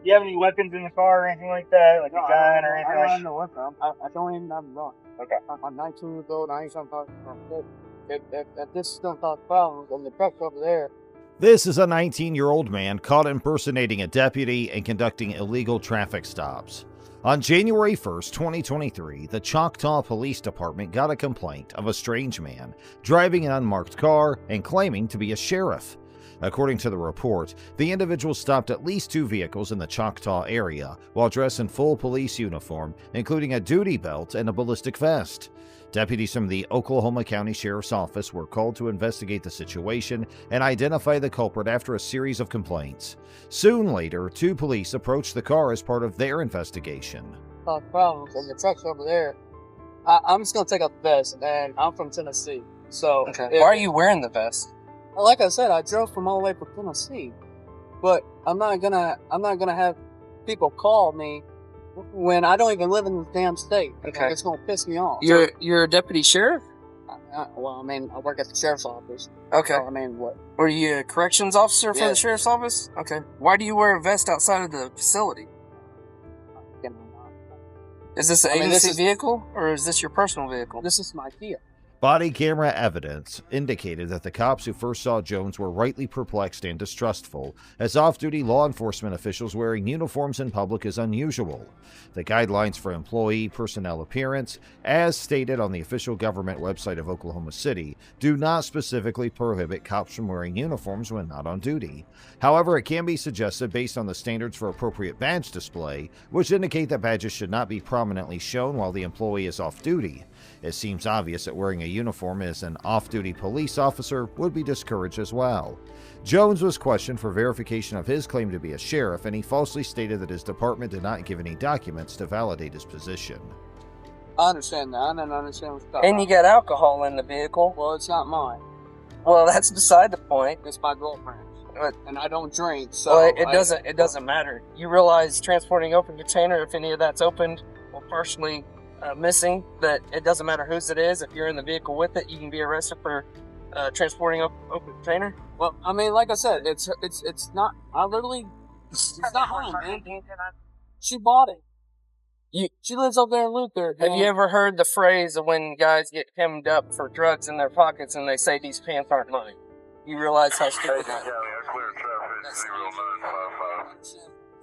you have any weapons in the car or anything like that? Like a gun or anything? I don't have no weapon. I don't even have a gun. Okay. I'm 19 years old. I ain't something talking about. If this is don't talk about, then the truck's over there. This is a 19-year-old man caught impersonating a deputy and conducting illegal traffic stops. On January 1st, 2023, the Choctaw Police Department got a complaint of a strange man driving an unmarked car and claiming to be a sheriff. According to the report, the individual stopped at least 2 vehicles in the Choctaw area while dressed in full police uniform, including a duty belt and a ballistic vest. Deputies from the Oklahoma County Sheriff's Office were called to investigate the situation and identify the culprit after a series of complaints. Soon later, 2 police approached the car as part of their investigation. Problems, and the truck's over there. I'm just gonna take out the vest, and I'm from Tennessee. So, why are you wearing the vest? Like I said, I drove from all the way from Tennessee, but I'm not gonna have people call me when I don't even live in the damn state. Okay. It's gonna piss me off. You're a deputy sheriff? Well, I mean, I work at the sheriff's office. Okay. So, I mean, what? Were you a corrections officer for Yeah. the sheriff's office? Okay. Why do you wear a vest outside of the facility? Is this an agency vehicle, or is this your personal vehicle? This is my Kia. Body camera evidence indicated that the cops who first saw Jones were rightly perplexed and distrustful, as off-duty law enforcement officials wearing uniforms in public is unusual. The guidelines for employee personnel appearance, as stated on the official government website of Oklahoma City, do not specifically prohibit cops from wearing uniforms when not on duty. However, it can be suggested based on the standards for appropriate badge display, which indicate that badges should not be prominently shown while the employee is off-duty. It seems obvious that wearing a uniform as an off-duty police officer would be discouraged as well. Jones was questioned for verification of his claim to be a sheriff, and he falsely stated that his department did not give any documents to validate his position. I understand that. I don't understand what's going on. And you got alcohol in the vehicle. Well, it's not mine. Well, that's beside the point. It's my girlfriend's. And I don't drink, so... Well, it doesn't matter. You realize transporting open container, if any of that's opened or partially missing, that it doesn't matter whose it is. If you're in the vehicle with it, you can be arrested for transporting open container. Well, I mean, like I said, it's not. I literally, it's not mine, man. She bought it. She lives up there in Luther. Have you ever heard the phrase of when guys get hemmed up for drugs in their pockets and they say these pants aren't mine? You realize how stupid that is.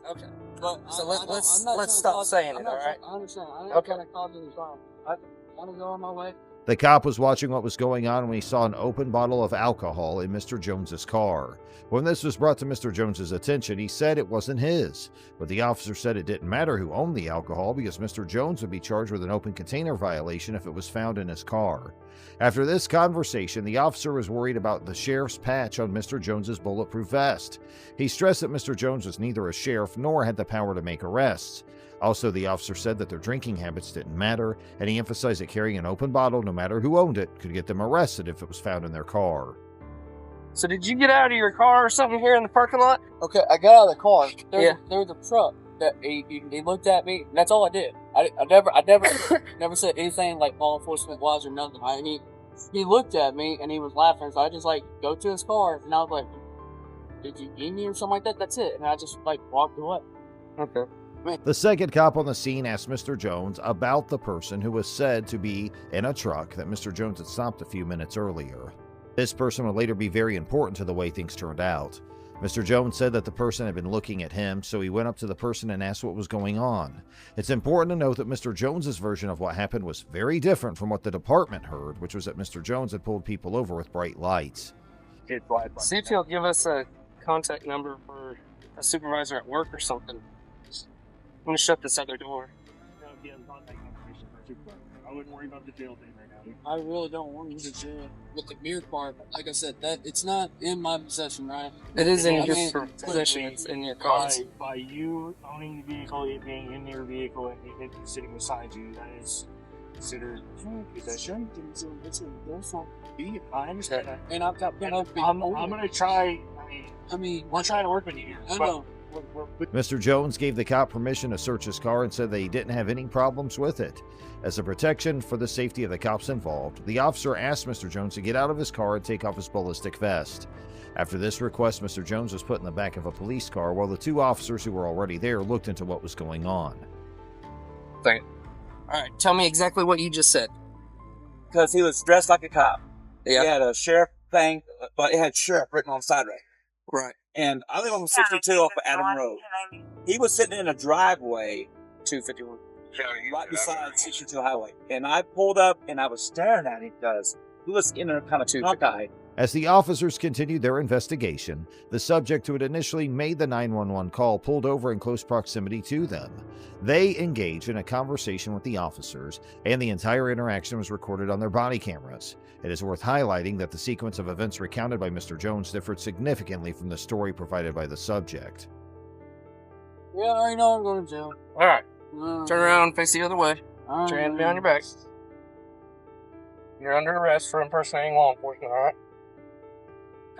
Okay. But so let's stop saying it, all right? I understand. I'm not trying to cause any problem. I want to go on my way. The cop was watching what was going on when he saw an open bottle of alcohol in Mr. Jones's car. When this was brought to Mr. Jones's attention, he said it wasn't his, but the officer said it didn't matter who owned the alcohol because Mr. Jones would be charged with an open container violation if it was found in his car. After this conversation, the officer was worried about the sheriff's patch on Mr. Jones's bulletproof vest. He stressed that Mr. Jones was neither a sheriff nor had the power to make arrests. Also, the officer said that their drinking habits didn't matter, and he emphasized that carrying an open bottle, no matter who owned it, could get them arrested if it was found in their car. So did you get out of your car or something here in the parking lot? Okay, I got out of the car. There's a truck that he looked at me. And that's all I did. I never said anything like law enforcement wise or nothing. He looked at me and he was laughing, so I just go to his car and I was like, "Did you eat me or something like that?" That's it, and I just walked away. Okay. The second cop on the scene asked Mr. Jones about the person who was said to be in a truck that Mr. Jones had stopped a few minutes earlier. This person would later be very important to the way things turned out. Mr. Jones said that the person had been looking at him, so he went up to the person and asked what was going on. It's important to note that Mr. Jones's version of what happened was very different from what the department heard, which was that Mr. Jones had pulled people over with bright lights. See if he'll give us a contact number for a supervisor at work or something. I'm going to shut this other door. I wouldn't worry about the jail thing right now. I really don't want you to jail. With the beer part, like I said, it's not in my possession, right? It is in your possession. It's in your car. By you owning the vehicle, it being in your vehicle, and it sitting beside you, that is considered possession. I understand that. And I've got I'm going to try. We're trying to work with you. I know. Mr. Jones gave the cop permission to search his car and said that he didn't have any problems with it. As a protection for the safety of the cops involved, the officer asked Mr. Jones to get out of his car and take off his ballistic vest. After this request, Mr. Jones was put in the back of a police car while the two officers who were already there looked into what was going on. All right, tell me exactly what you just said. Because he was dressed like a cop. Yeah. He had a sheriff thing, but it had sheriff written on the side of it. Right. And I live on 62 off of Adam Road. He was sitting in a driveway 251. right beside 62 Highway. And I pulled up and I was staring at him because he was in a kind of cockeyed. As the officers continued their investigation, the subject who had initially made the 911 call pulled over in close proximity to them. They engaged in a conversation with the officers, and the entire interaction was recorded on their body cameras. It is worth highlighting that the sequence of events recounted by Mr. Jones differed significantly from the story provided by the subject. Yeah, I already know I'm going to jail. All right. Turn around and face the other way. Put your hand behind your back. You're under arrest for impersonating law enforcement, all right?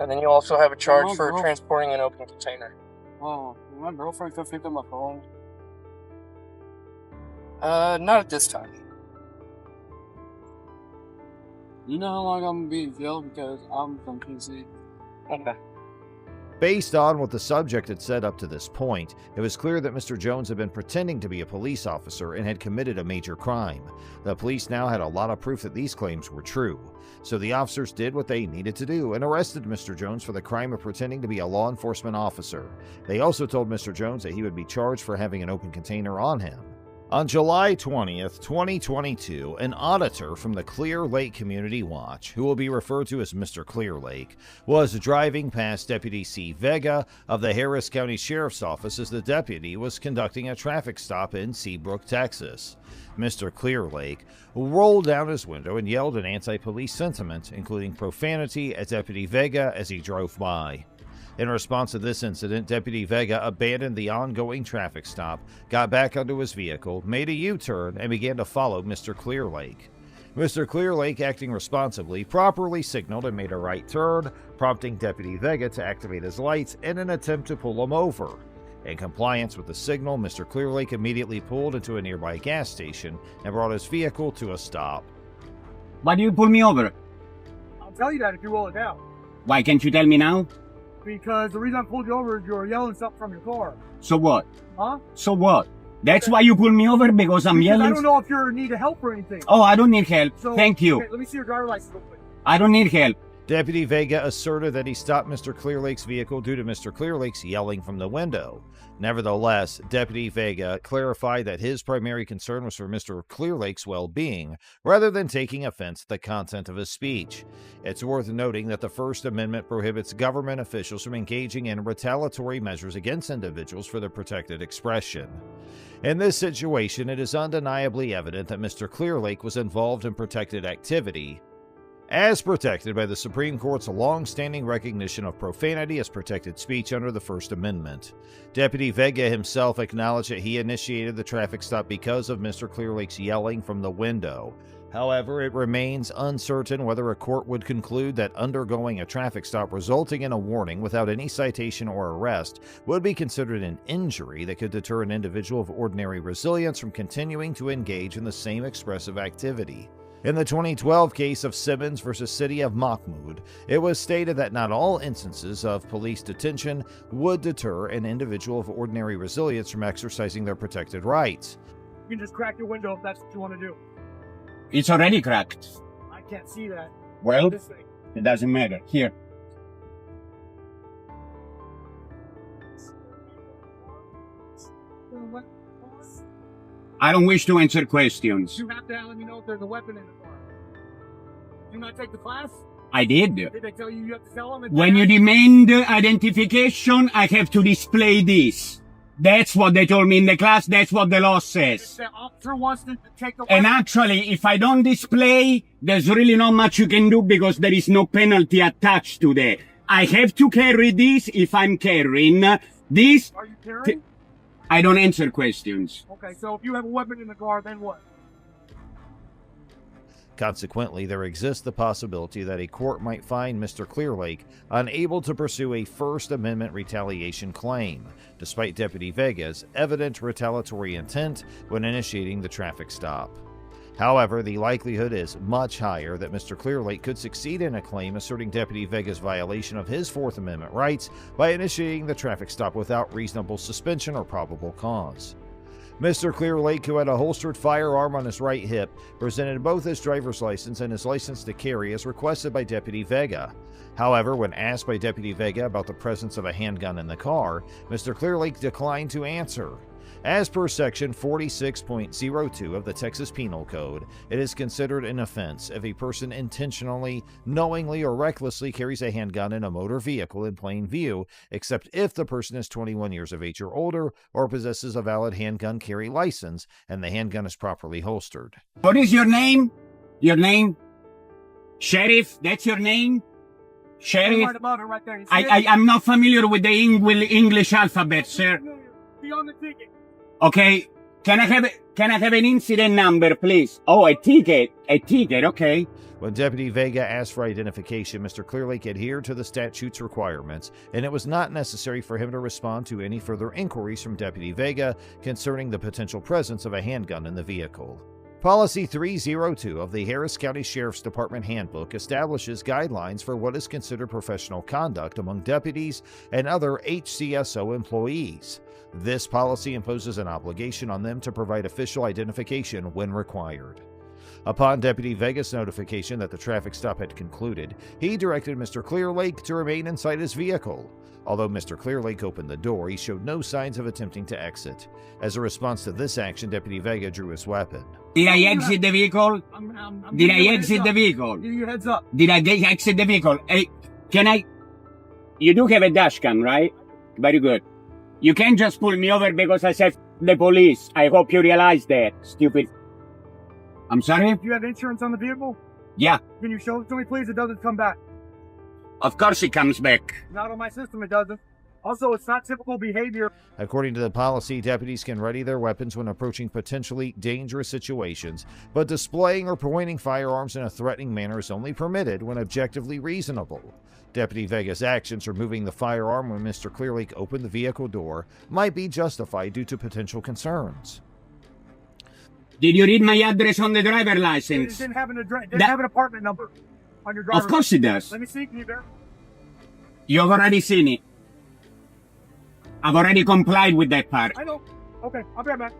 And then you also have a charge for transporting an open container. Oh, my girlfriend could pick up my phone. Not at this time. You know how long I'm gonna be in jail because I'm from PC. Okay. Based on what the subject had said up to this point, it was clear that Mr. Jones had been pretending to be a police officer and had committed a major crime. The police now had a lot of proof that these claims were true. So the officers did what they needed to do and arrested Mr. Jones for the crime of pretending to be a law enforcement officer. They also told Mr. Jones that he would be charged for having an open container on him. On July 20th, 2022, an auditor from the Clear Lake Community Watch, who will be referred to as Mr. Clear Lake, was driving past Deputy C. Vega of the Harris County Sheriff's Office as the deputy was conducting a traffic stop in Seabrook, Texas. Mr. Clear Lake rolled down his window and yelled an anti-police sentiment, including profanity, at Deputy Vega as he drove by. In response to this incident, Deputy Vega abandoned the ongoing traffic stop, got back onto his vehicle, made a U-turn, and began to follow Mr. Clear Lake. Mr. Clear Lake, acting responsibly, properly signaled and made a right turn, prompting Deputy Vega to activate his lights in an attempt to pull him over. In compliance with the signal, Mr. Clear Lake immediately pulled into a nearby gas station and brought his vehicle to a stop. Why do you pull me over? I'll tell you that if you roll it down. Why can't you tell me now? Because the reason I pulled you over is you were yelling something from your car. So what? Huh? So what? That's why you pull me over, because I'm Because yelling? I don't know if you're in need of help or anything. Oh, I don't need help. So, Thank you. Okay, let me see your driver's license real quick. I don't need help. Deputy Vega asserted that he stopped Mr. Clear Lake's vehicle due to Mr. Clear Lake's yelling from the window. Nevertheless, Deputy Vega clarified that his primary concern was for Mr. Clear Lake's well-being, rather than taking offense at the content of his speech. It's worth noting that the First Amendment prohibits government officials from engaging in retaliatory measures against individuals for their protected expression. In this situation, it is undeniably evident that Mr. Clear Lake was involved in protected activity, as protected by the Supreme Court's long-standing recognition of profanity as protected speech under the First Amendment. Deputy Vega himself acknowledged that he initiated the traffic stop because of Mr. Clear Lake's yelling from the window. However, it remains uncertain whether a court would conclude that undergoing a traffic stop resulting in a warning without any citation or arrest would be considered an injury that could deter an individual of ordinary resilience from continuing to engage in the same expressive activity. In the 2012 case of Simmons v. City of Mahmoud, it was stated that not all instances of police detention would deter an individual of ordinary resilience from exercising their protected rights. You can just crack your window if that's what you want to do. It's already cracked. I can't see that. Well, This thing. it doesn't matter. Here. What? I don't wish to answer questions. You have to let me know if there's a weapon in the car. Did you not take the class? I did. Did they tell you you have to tell them? When you demand identification, I have to display this. That's what they told me in the class. That's what the law If says. the officer wants to take the weapon, And actually, if I don't display, there's really not much you can do because there is no penalty attached to that. I have to carry this if I'm carrying this. are you carrying? I don't answer questions. Okay, so if you have a weapon in the car, then what? Consequently, there exists the possibility that a court might find Mr. Clear Lake unable to pursue a First Amendment retaliation claim, despite Deputy Vega's evident retaliatory intent when initiating the traffic stop. However, the likelihood is much higher that Mr. Clearlake could succeed in a claim asserting Deputy Vega's violation of his Fourth Amendment rights by initiating the traffic stop without reasonable suspension or probable cause. Mr. Clearlake, who had a holstered firearm on his right hip, presented both his driver's license and his license to carry as requested by Deputy Vega. However, when asked by Deputy Vega about the presence of a handgun in the car, Mr. Clearlake declined to answer. As per Section 46.02 of the Texas Penal Code, it is considered an offense if a person intentionally, knowingly, or recklessly carries a handgun in a motor vehicle in plain view, except if the person is 21 years of age or older or possesses a valid handgun carry license and the handgun is properly holstered. What is your name? Your name? Sheriff, that's your name? Sheriff? Right there. I'm not familiar with the English alphabet, sir. Be on the ticket. Okay, can I have an incident number, please? Oh, a ticket, okay. When Deputy Vega asked for identification, Mr. Clearlake adhered to the statute's requirements, and it was not necessary for him to respond to any further inquiries from Deputy Vega concerning the potential presence of a handgun in the vehicle. Policy 302 of the Harris County Sheriff's Department Handbook establishes guidelines for what is considered professional conduct among deputies and other HCSO employees. This policy imposes an obligation on them to provide official identification when required. Upon Deputy Vega's notification that the traffic stop had concluded, he directed Mr. Clearlake to remain inside his vehicle. Although Mr. Clearlake opened the door, he showed no signs of attempting to exit. As a response to this action, Deputy Vega drew his weapon. Did I exit the vehicle? Did I exit the vehicle? Give you a heads up. Did I exit the vehicle? Hey, you do have a dash cam, right? Very good. You can't just pull me over because I said the police. I hope you realize that, stupid. I'm sorry? Do you have insurance on the vehicle? Yeah, Can you show it to me, please? It doesn't come back. of course it comes back. Not on my system, it doesn't. Also, it's not typical behavior. According to the policy, deputies can ready their weapons when approaching potentially dangerous situations, but displaying or pointing firearms in a threatening manner is only permitted when objectively reasonable. Deputy Vega's actions removing the firearm when Mr. Clearlake opened the vehicle door might be justified due to potential concerns. Did you read my address on the driver It license? didn't have an address. It didn't have an apartment number on your driver's Of course it does. Let me see. Can you verify? You've already seen it. I've already complied with that part. I know. Okay, I'll be right back.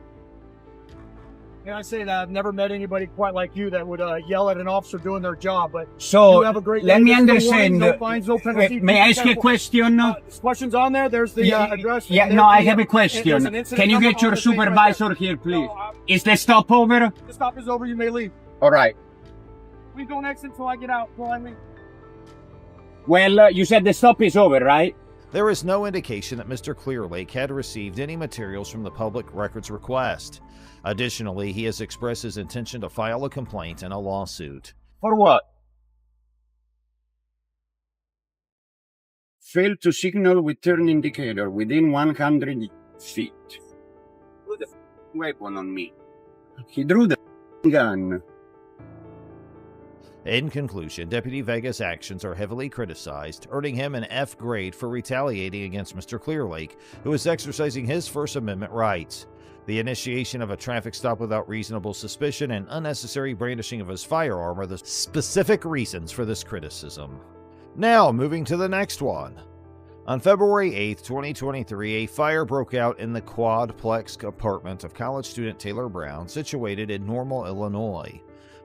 And I say that I've never met anybody quite like you that would yell at an officer doing their job, but So, you have a great let day. me There's no understand. warning, no fines, no penalty. May I ask you a question? There's questions on there. There's the address. Yeah, There's no, I the, have a there's question. an incident Can you number get your on the thing right supervisor here, please? No, Is the stop over? the stop is over. You may leave. All right. Please don't exit until I get out. Until I leave. Well, you said the stop is over, right? There is no indication that Mr. Clearlake had received any materials from the public records request. Additionally, he has expressed his intention to file a complaint and a lawsuit. For what? Failed to signal with turn indicator within 100 feet. Put the weapon on me. He drew the gun. In conclusion, Deputy Vega's actions are heavily criticized, earning him an F grade for retaliating against Mr. Clearlake, who is exercising his First Amendment rights. The initiation of a traffic stop without reasonable suspicion and unnecessary brandishing of his firearm are the specific reasons for this criticism. Now, moving to the next one. On February 8, 2023, a fire broke out in the quadplex apartment of college student Taylor Brown, situated in Normal, Illinois.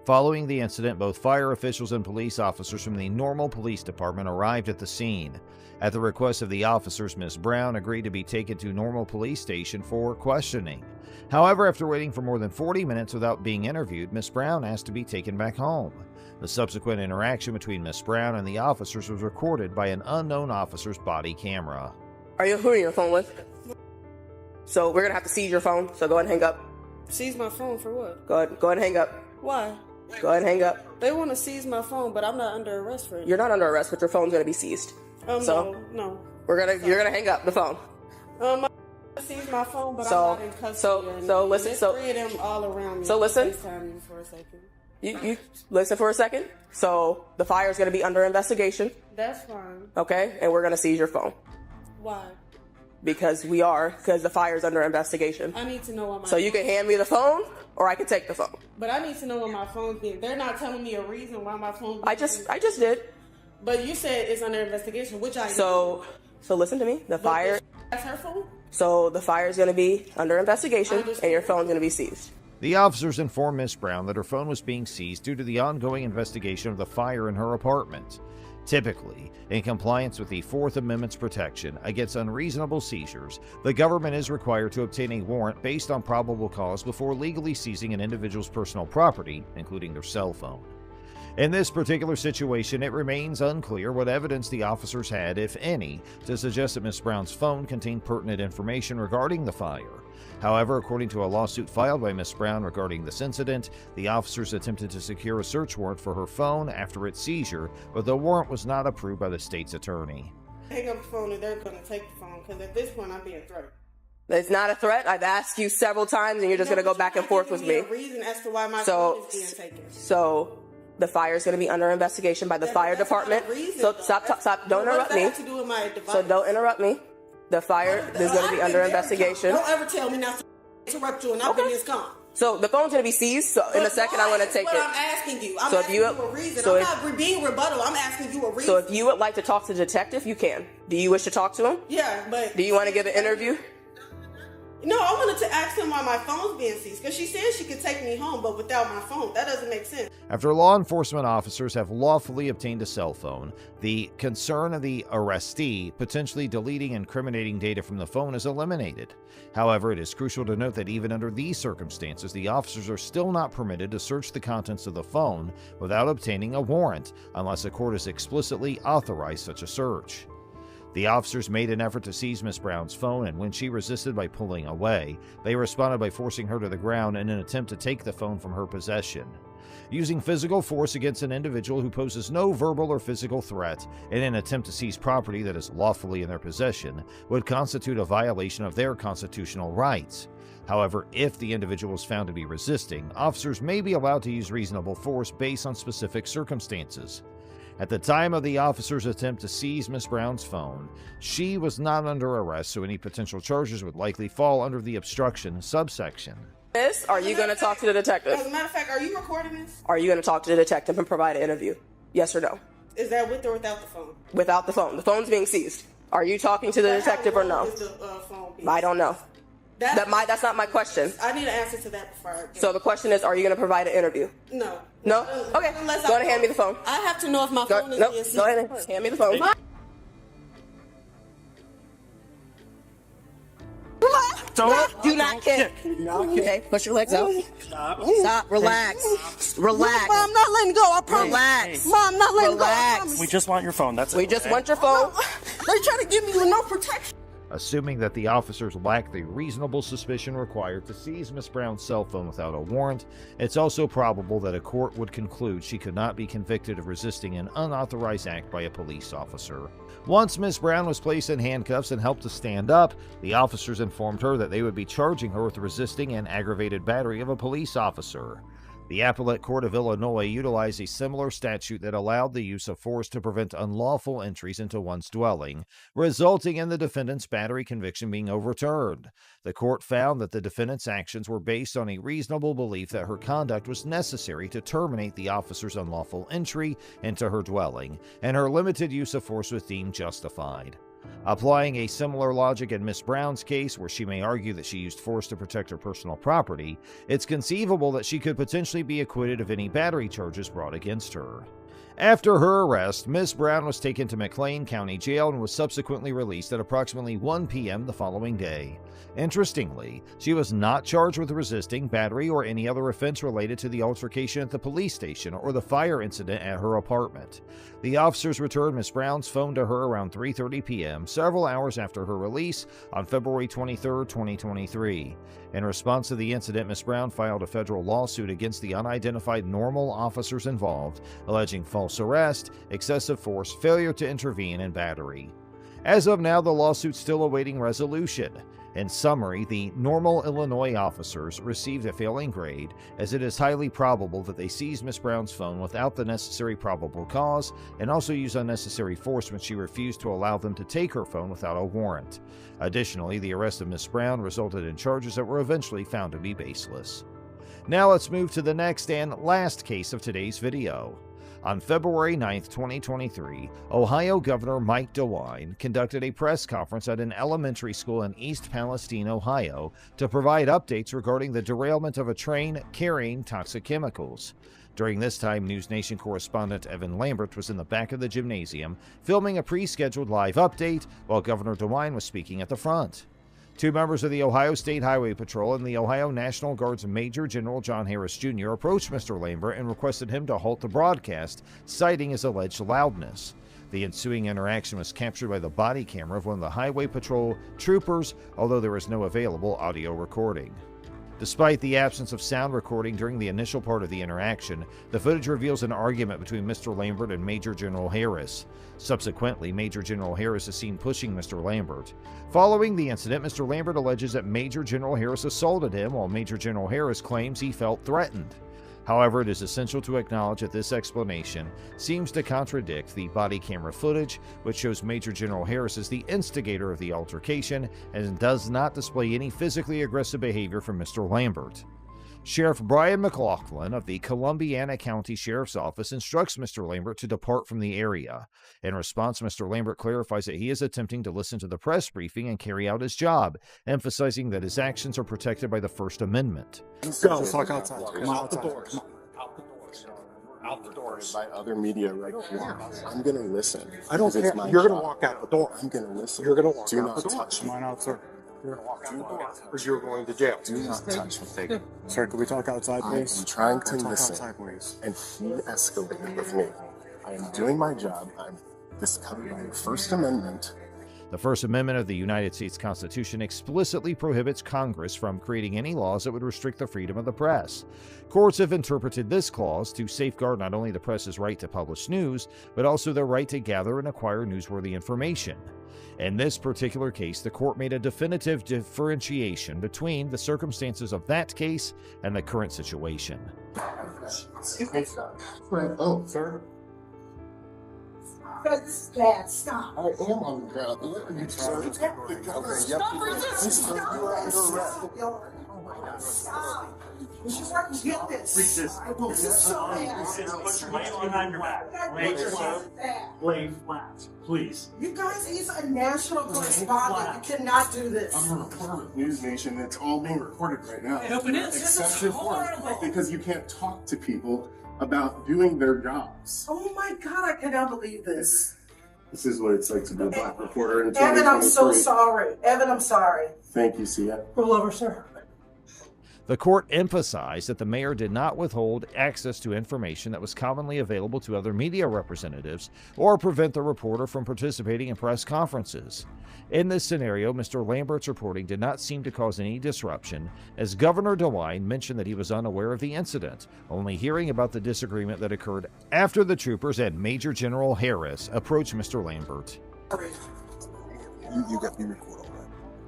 Following the incident, both fire officials and police officers from the Normal Police Department arrived at the scene. At the request of the officers, Ms. Brown agreed to be taken to Normal Police Station for questioning. However, after waiting for more than 40 minutes without being interviewed, Ms. Brown asked to be taken back home. The subsequent interaction between Ms. Brown and the officers was recorded by an unknown officer's body camera. Who are you on your phone with? So we're gonna have to seize your phone, so go ahead and hang up. Seize my phone for what? Go ahead and hang up. Why? Go ahead and hang up. They want to seize my phone, but I'm not under arrest for it. You're not under arrest, but your phone's gonna be seized. No. You're gonna hang up the phone. I seized my phone, but So- I'm not in custody. so listen, There's so- three of them all around me. so listen. FaceTime you for a second. You listen for a second. So the fire's gonna be under investigation, That's fine. okay? And we're gonna seize your phone. Why? because the fire is under investigation. I need to know what my So you can hand me the phone, or I can take the phone. But I need to know what my phone's being. They're not telling me a reason why my phone's being. I just did. But you said it's under investigation, which I So listen to me. The fire. That's her phone? So the fire is going to be under investigation, and your phone's going to be seized. The officers informed Miss Brown that her phone was being seized due to the ongoing investigation of the fire in her apartment. Typically, in compliance with the Fourth Amendment's protection against unreasonable seizures, the government is required to obtain a warrant based on probable cause before legally seizing an individual's personal property, including their cell phone. In this particular situation, it remains unclear what evidence the officers had, if any, to suggest that Miss Brown's phone contained pertinent information regarding the fire. However, according to a lawsuit filed by Miss Brown regarding this incident, the officers attempted to secure a search warrant for her phone after its seizure, but the warrant was not approved by the state's attorney. Hang up the phone and they're going to take the phone, because at this point I'm being threatened. It's not a threat. I've asked you several times, and you're just going to go back and forth with me. A reason as to why my phone is being taken. So the fire is going to be under investigation by the fire department. So stop. Don't interrupt me. So don't interrupt me. The fire is going to be under investigation. Don't ever tell me not to interrupt you, and I've been this calm. So the phone's going to be seized. So in a second, I'm going to take it. I'm asking you. I'm asking you a reason. I'm not being rebuttal. I'm asking you a reason. So if you would like to talk to the detective, you can. Do you wish to talk to him? Yeah, but do you want to give an interview? No, I wanted to ask him why my phone's being seized, because she said she could take me home, but without my phone. That doesn't make sense. After law enforcement officers have lawfully obtained a cell phone, the concern of the arrestee potentially deleting incriminating data from the phone is eliminated. However, it is crucial to note that even under these circumstances, the officers are still not permitted to search the contents of the phone without obtaining a warrant, unless a court has explicitly authorized such a search. The officers made an effort to seize Miss Brown's phone, and when she resisted by pulling away, they responded by forcing her to the ground in an attempt to take the phone from her possession. Using physical force against an individual who poses no verbal or physical threat in an attempt to seize property that is lawfully in their possession would constitute a violation of their constitutional rights. However, if the individual is found to be resisting, officers may be allowed to use reasonable force based on specific circumstances. At the time of the officer's attempt to seize Miss Brown's phone, she was not under arrest, so any potential charges would likely fall under the obstruction subsection. Miss, are you going to talk to the detective? As a matter of fact, are you recording this? Are you going to talk to the detective and provide an interview? Yes or no? Is that with or without the phone? Without the phone. The phone's being seized. Are you talking to the detective or no? I don't know. That's not my question. I need an answer to that before I get So the question is, are you going to provide an interview? No. No? Okay. Go ahead and hand me the phone. I have to know if my phone is being seized. Go ahead and hand me the phone. Do not kick. Okay, push your legs out. Stop. Relax. Relax. Mom, I'm not letting go. I promise. Relax. Mom, I'm not letting Relax. go. We just want your phone. That's it. We just want your phone. They're trying to give me no protection. Assuming that the officers lack the reasonable suspicion required to seize Miss Brown's cell phone without a warrant, it's also probable that a court would conclude she could not be convicted of resisting an unauthorized act by a police officer. Once Miss Brown was placed in handcuffs and helped to stand up, the officers informed her that they would be charging her with resisting an aggravated battery of a police officer. The Appellate Court of Illinois utilized a similar statute that allowed the use of force to prevent unlawful entries into one's dwelling, resulting in the defendant's battery conviction being overturned. The court found that the defendant's actions were based on a reasonable belief that her conduct was necessary to terminate the officer's unlawful entry into her dwelling, and her limited use of force was deemed justified. Applying a similar logic in Miss Brown's case, where she may argue that she used force to protect her personal property, it's conceivable that she could potentially be acquitted of any battery charges brought against her. After her arrest, Miss Brown was taken to McLean County Jail and was subsequently released at approximately 1 p.m. the following day. Interestingly, she was not charged with resisting, battery, or any other offense related to the altercation at the police station or the fire incident at her apartment. The officers returned Miss Brown's phone to her around 3:30 p.m., several hours after her release on February 23, 2023. In response to the incident, Miss Brown filed a federal lawsuit against the unidentified normal officers involved, alleging false arrest, excessive force, failure to intervene, and battery. As of now, the lawsuit's still awaiting resolution. In summary, the normal Illinois officers received a failing grade, as it is highly probable that they seized Miss Brown's phone without the necessary probable cause and also used unnecessary force when she refused to allow them to take her phone without a warrant. Additionally, the arrest of Miss Brown resulted in charges that were eventually found to be baseless. Now let's move to the next and last case of today's video. On February 9, 2023, Ohio Governor Mike DeWine conducted a press conference at an elementary school in East Palestine, Ohio, to provide updates regarding the derailment of a train carrying toxic chemicals. During this time, News Nation correspondent Evan Lambert was in the back of the gymnasium, filming a pre-scheduled live update while Governor DeWine was speaking at the front. Two members of the Ohio State Highway Patrol and the Ohio National Guard's Major General John Harris Jr. approached Mr. Lambert and requested him to halt the broadcast, citing his alleged loudness. The ensuing interaction was captured by the body camera of one of the Highway Patrol troopers, although there is no available audio recording. Despite the absence of sound recording during the initial part of the interaction, the footage reveals an argument between Mr. Lambert and Major General Harris. Subsequently, Major General Harris is seen pushing Mr. Lambert. Following the incident, Mr. Lambert alleges that Major General Harris assaulted him, while Major General Harris claims he felt threatened. However, it is essential to acknowledge that this explanation seems to contradict the body camera footage, which shows Major General Harris as the instigator of the altercation and does not display any physically aggressive behavior from Mr. Lambert. Sheriff Brian McLaughlin of the Columbiana County Sheriff's Office instructs Mr. Lambert to depart from the area. In response, Mr. Lambert clarifies that he is attempting to listen to the press briefing and carry out his job, emphasizing that his actions are protected by the First Amendment. Go. Let's talk outside. Come out the door. Come on. Out the doors. Out the doors. By other media right here. I'm going to listen. I don't care. You're going to walk out the door. I'm going to listen. You're going to walk Do out not the door. touch me. Come on out, sir. You're going to walk out the door. Because you're going to jail. Do not touch me. Sir, can we talk outside, please? I am trying to talk listen. outside, please. And he escalated with me. I am doing my job. This is covered by the First Amendment. The First Amendment of the United States Constitution explicitly prohibits Congress from creating any laws that would restrict the freedom of the press. Courts have interpreted this clause to safeguard not only the press's right to publish news, but also their right to gather and acquire newsworthy information. In this particular case, the court made a definitive differentiation between the circumstances of that case and the current situation. Oh, sir. This is bad. Stop. I am on the ground. You, sir. Stop resisting. Oh my God. Stop. You should get this. Resist. This is so bad. Put your hands behind your back. Lay flat, please. You guys, he's a national correspondent. You cannot do this. I'm a reporter with News Nation. It's all being recorded right now. I hope it is. This is horrible. Because you can't talk to people about doing their jobs. Oh my God, I cannot believe this. This is what it's like to be a black reporter in Evan, I'm so 2023. sorry. Evan, I'm sorry. Thank you, Sia. Pull over, sir. The court emphasized that the mayor did not withhold access to information that was commonly available to other media representatives or prevent the reporter from participating in press conferences. In this scenario, Mr. Lambert's reporting did not seem to cause any disruption, as Governor DeWine mentioned that he was unaware of the incident, only hearing about the disagreement that occurred after the troopers and Major General Harris approached Mr. Lambert. You got me record all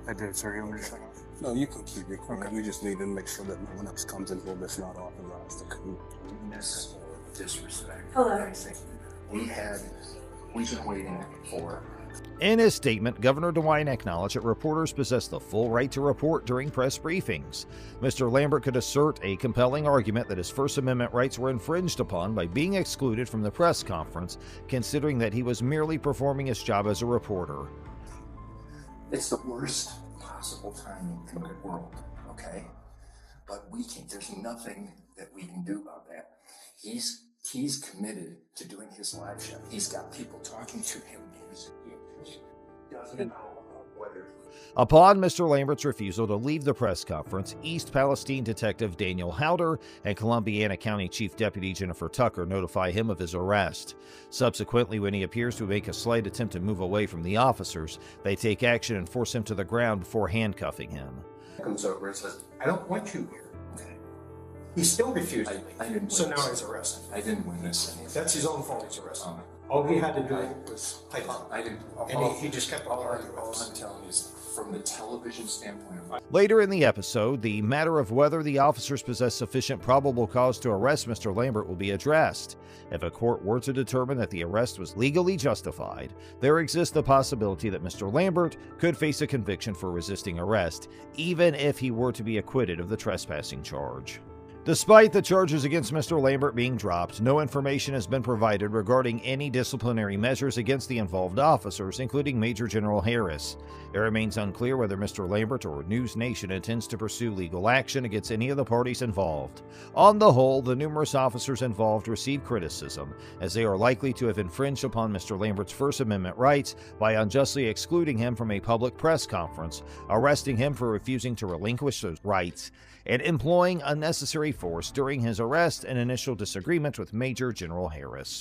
that. I did, sir. You understand? No, you can keep recording. Okay. We just need to make sure that no one else comes in here that's not authorized to come. Rudeness or disrespect. Hello. We've been waiting for. In his statement, Governor DeWine acknowledged that reporters possess the full right to report during press briefings. Mr. Lambert could assert a compelling argument that his First Amendment rights were infringed upon by being excluded from the press conference, considering that he was merely performing his job as a reporter. It's the worst possible timing in the world, okay? But there's nothing that we can do about that. He's committed to doing his live show. He's got people talking to him. He doesn't know whether. Upon Mr. Lambert's refusal to leave the press conference, East Palestine Detective Daniel Howder and Columbiana County Chief Deputy Jennifer Tucker notify him of his arrest. Subsequently, when he appears to make a slight attempt to move away from the officers, they take action and force him to the ground before handcuffing him. Comes over and says, I don't want you here. okay. He still refused. I didn't So witness now he's arrested. I didn't witness anything. That's his own fault. He's arrested. All he had to do was pipe up. I didn't. And he just kept on arguing. All I'm telling you is, from the television standpoint. Later in the episode, the matter of whether the officers possess sufficient probable cause to arrest Mr. Lambert will be addressed. If a court were to determine that the arrest was legally justified, there exists the possibility that Mr. Lambert could face a conviction for resisting arrest, even if he were to be acquitted of the trespassing charge. Despite the charges against Mr. Lambert being dropped, no information has been provided regarding any disciplinary measures against the involved officers, including Major General Harris. It remains unclear whether Mr. Lambert or News Nation intends to pursue legal action against any of the parties involved. On the whole, the numerous officers involved receive criticism, as they are likely to have infringed upon Mr. Lambert's First Amendment rights by unjustly excluding him from a public press conference, arresting him for refusing to relinquish those rights, and employing unnecessary force during his arrest and initial disagreement with Major General Harris.